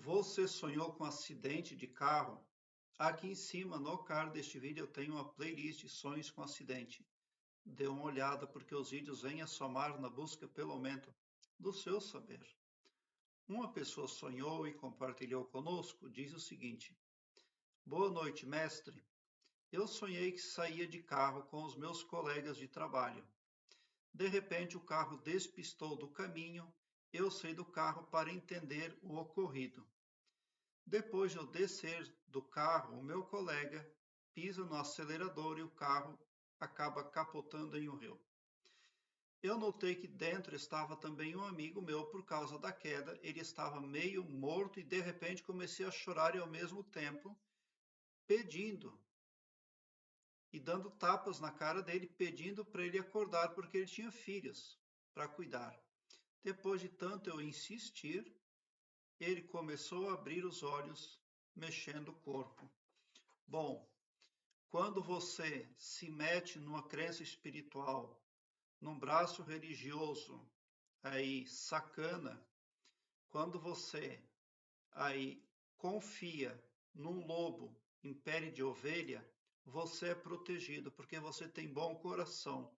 Você sonhou com um acidente de carro? Aqui em cima, no card deste vídeo, eu tenho uma playlist Sonhos com Acidente. Dê uma olhada porque os vídeos vêm a somar na busca pelo aumento do seu saber. Uma pessoa sonhou e compartilhou conosco, diz o seguinte: Boa noite, mestre. Eu sonhei que saía de carro com os meus colegas de trabalho. De repente, o carro despistou do caminho. Eu saí do carro para entender o ocorrido. Depois de eu descer do carro, o meu colega pisa no acelerador e o carro acaba capotando em um rio. Eu notei que dentro estava também um amigo meu por causa da queda. Ele estava meio morto e de repente comecei a chorar e ao mesmo tempo pedindo e dando tapas na cara dele, pedindo para ele acordar porque ele tinha filhos para cuidar. Depois de tanto eu insistir, ele começou a abrir os olhos, mexendo o corpo. Bom, quando você se mete numa crença espiritual, num braço religioso, aí sacana, quando você aí confia num lobo em pele de ovelha, você é protegido, porque você tem bom coração.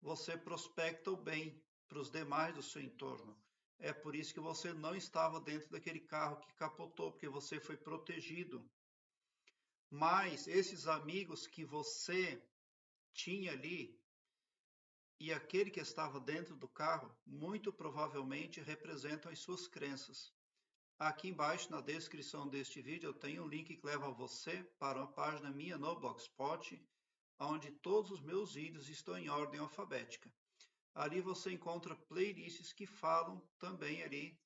Você prospecta o bem para os demais do seu entorno. É por isso que você não estava dentro daquele carro que capotou, porque você foi protegido. Mas esses amigos que você tinha ali e aquele que estava dentro do carro, muito provavelmente representam as suas crenças. Aqui embaixo, na descrição deste vídeo, eu tenho um link que leva você para uma página minha no Blogspot, onde todos os meus vídeos estão em ordem alfabética. Ali você encontra playlists que falam também ali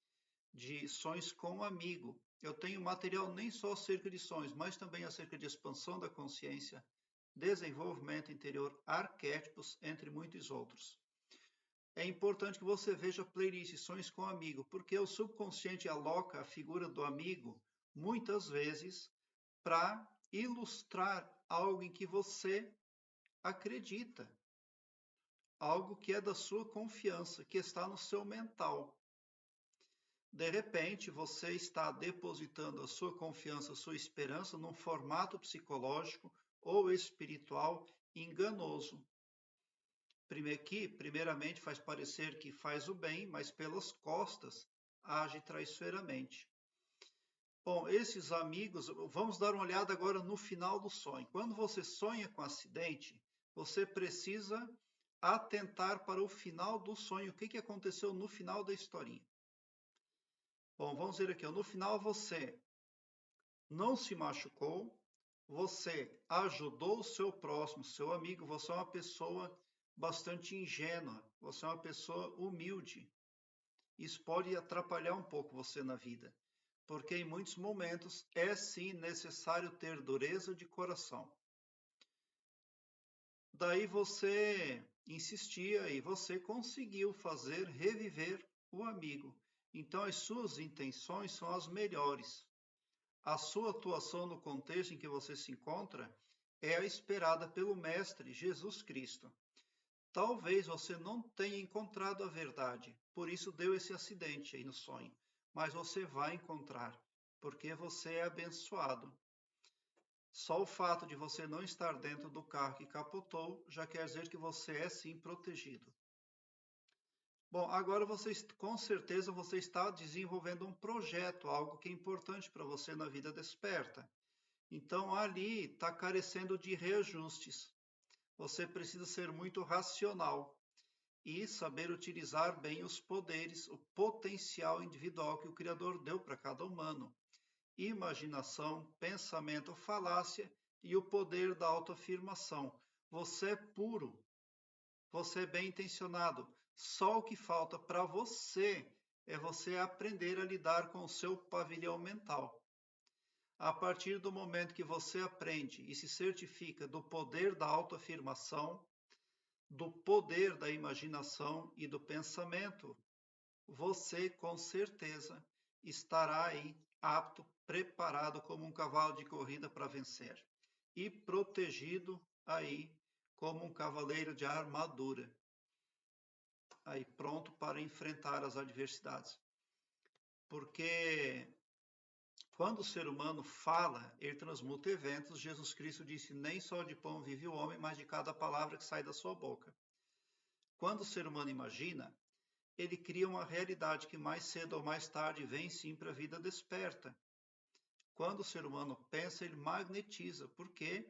de sonhos com um amigo. Eu tenho material nem só acerca de sonhos, mas também acerca de expansão da consciência, desenvolvimento interior, arquétipos, entre muitos outros. É importante que você veja playlists Sonhos com Amigo, porque o subconsciente aloca a figura do amigo, muitas vezes, para ilustrar algo em que você acredita, algo que é da sua confiança, que está no seu mental. De repente, você está depositando a sua confiança, a sua esperança num formato psicológico ou espiritual enganoso. Primeiramente, faz parecer que faz o bem, mas pelas costas age traiçoeiramente. Bom, esses amigos, vamos dar uma olhada agora no final do sonho. Quando você sonha com acidente, você precisa atentar para o final do sonho. O que aconteceu no final da historinha? Bom, vamos ver aqui. No final você não se machucou, você ajudou o seu próximo, seu amigo, você é uma pessoa bastante ingênua, você é uma pessoa humilde. Isso pode atrapalhar um pouco você na vida, porque em muitos momentos é sim necessário ter dureza de coração. Daí você insistia e você conseguiu fazer reviver o amigo. Então as suas intenções são as melhores. A sua atuação no contexto em que você se encontra é a esperada pelo Mestre Jesus Cristo. Talvez você não tenha encontrado a verdade, por isso deu esse acidente aí no sonho, mas você vai encontrar, porque você é abençoado. Só o fato de você não estar dentro do carro que capotou já quer dizer que você é sim protegido. Bom, agora com certeza você está desenvolvendo um projeto, algo que é importante para você na vida desperta. Então ali está carecendo de reajustes. Você precisa ser muito racional e saber utilizar bem os poderes, o potencial individual que o Criador deu para cada humano. Imaginação, pensamento, falácia e o poder da autoafirmação. Você é puro, você é bem intencionado. Só o que falta para você é você aprender a lidar com o seu pavilhão mental. A partir do momento que você aprende e se certifica do poder da autoafirmação, do poder da imaginação e do pensamento, você com certeza estará aí apto, preparado como um cavalo de corrida para vencer e protegido aí como um cavaleiro de armadura, aí pronto para enfrentar as adversidades. Porque quando o ser humano fala, ele transmuta eventos. Jesus Cristo disse: nem só de pão vive o homem, mas de cada palavra que sai da sua boca. Quando o ser humano imagina, ele cria uma realidade que mais cedo ou mais tarde vem sim para a vida desperta. Quando o ser humano pensa, ele magnetiza, porque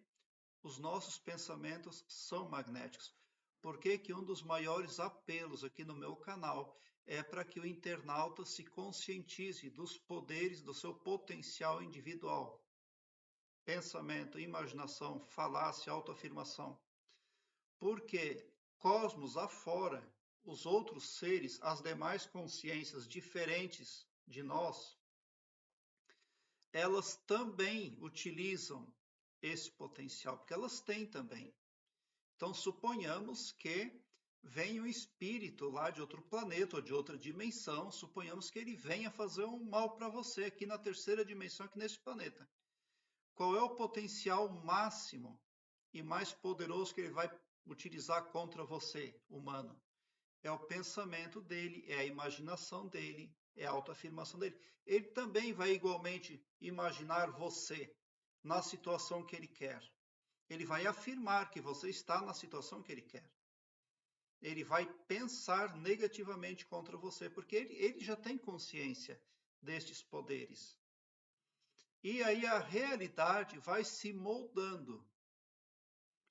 os nossos pensamentos são magnéticos. Por que um dos maiores apelos aqui no meu canal é para que o internauta se conscientize dos poderes do seu potencial individual. Pensamento, imaginação, falácia, autoafirmação. Porque cosmos afora, os outros seres, as demais consciências diferentes de nós, elas também utilizam esse potencial, porque elas têm também. Então, suponhamos que vem um espírito lá de outro planeta ou de outra dimensão, suponhamos que ele venha fazer um mal para você aqui na terceira dimensão, aqui nesse planeta. Qual é o potencial máximo e mais poderoso que ele vai utilizar contra você, humano? É o pensamento dele, é a imaginação dele, é a autoafirmação dele. Ele também vai igualmente imaginar você na situação que ele quer. Ele vai afirmar que você está na situação que ele quer. Ele vai pensar negativamente contra você, porque ele já tem consciência destes poderes. E aí a realidade vai se moldando.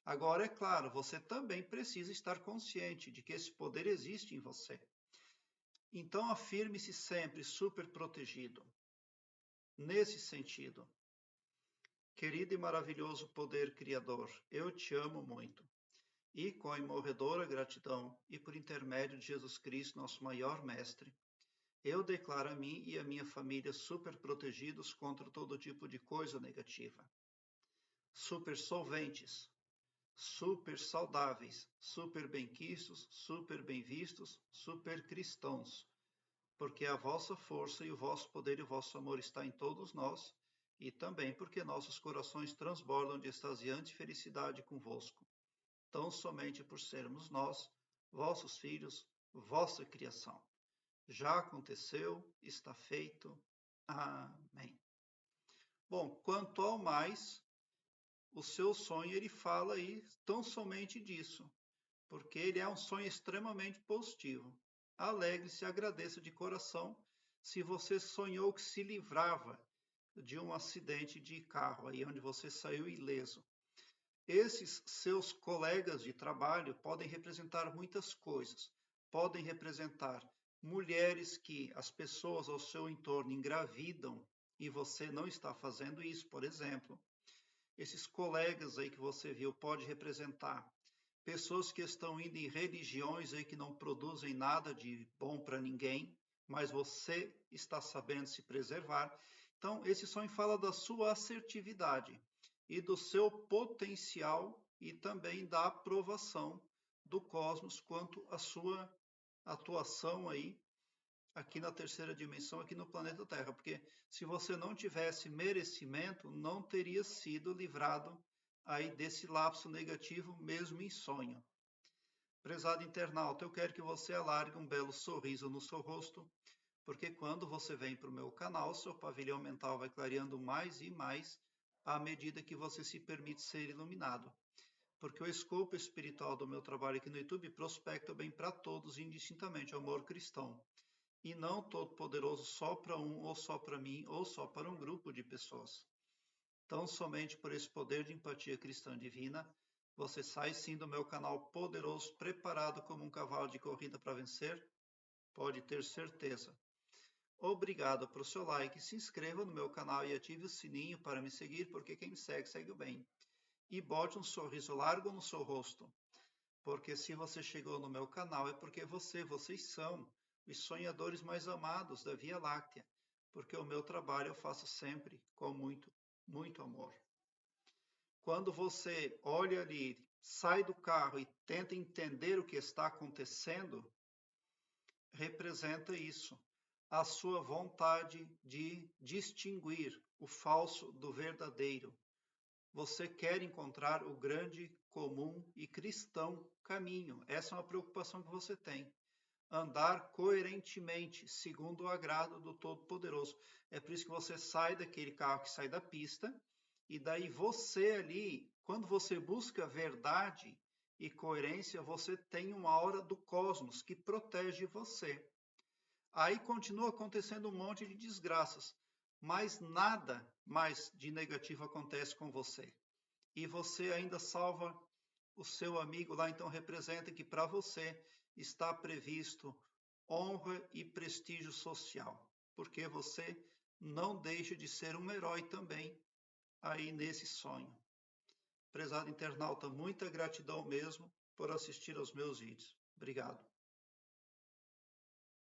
Agora, é claro, você também precisa estar consciente de que esse poder existe em você. Então, afirme-se sempre super protegido. Nesse sentido, querido e maravilhoso poder criador, eu te amo muito. E com a imorredora gratidão e por intermédio de Jesus Cristo, nosso maior mestre, eu declaro a mim e a minha família super protegidos contra todo tipo de coisa negativa. Super solventes, super saudáveis, super benquistos, super bem vistos, super cristãos, porque a vossa força e o vosso poder e o vosso amor está em todos nós, e também porque nossos corações transbordam de extasiante felicidade convosco, tão somente por sermos nós, vossos filhos, vossa criação. Já aconteceu, está feito. Amém. Bom, quanto ao mais, o seu sonho, ele fala aí tão somente disso, porque ele é um sonho extremamente positivo. Alegre-se, agradeça de coração se você sonhou que se livrava de um acidente de carro, aí onde você saiu ileso. Esses seus colegas de trabalho podem representar muitas coisas. Podem representar mulheres que as pessoas ao seu entorno engravidam e você não está fazendo isso, por exemplo. Esses colegas aí que você viu pode representar pessoas que estão indo em religiões aí que não produzem nada de bom para ninguém, mas você está sabendo se preservar. Então, esse sonho fala da sua assertividade e do seu potencial e também da aprovação do cosmos quanto à sua atuação aí aqui na terceira dimensão, aqui no planeta Terra, porque se você não tivesse merecimento, não teria sido livrado aí desse lapso negativo mesmo em sonho. Prezado internauta, eu quero que você alargue um belo sorriso no seu rosto, porque quando você vem para o meu canal, seu pavilhão mental vai clareando mais e mais à medida que você se permite ser iluminado. Porque o escopo espiritual do meu trabalho aqui no YouTube prospecta bem para todos, indistintamente, o amor cristão. E não todo poderoso só para um, ou só para mim, ou só para um grupo de pessoas. Tão somente por esse poder de empatia cristã divina, você sai sim do meu canal poderoso, preparado como um cavalo de corrida para vencer? Pode ter certeza. Obrigado por seu like, se inscreva no meu canal e ative o sininho para me seguir, porque quem me segue, segue o bem. E bote um sorriso largo no seu rosto, porque se você chegou no meu canal é porque vocês são os sonhadores mais amados da Via Láctea, porque o meu trabalho eu faço sempre com muito, muito amor. Quando você olha ali, sai do carro e tenta entender o que está acontecendo, representa isso, a sua vontade de distinguir o falso do verdadeiro. Você quer encontrar o grande, comum e cristão caminho. Essa é uma preocupação que você tem. andar coerentemente, segundo o agrado do Todo-Poderoso. É por isso que você sai daquele carro que sai da pista, e daí você ali, quando você busca verdade e coerência, você tem uma aura do cosmos que protege você. Aí continua acontecendo um monte de desgraças, mas nada mais de negativo acontece com você. E você ainda salva o seu amigo lá, então representa que para você está previsto honra e prestígio social, porque você não deixa de ser um herói também aí nesse sonho. Prezado internauta, muita gratidão mesmo por assistir aos meus vídeos. Obrigado.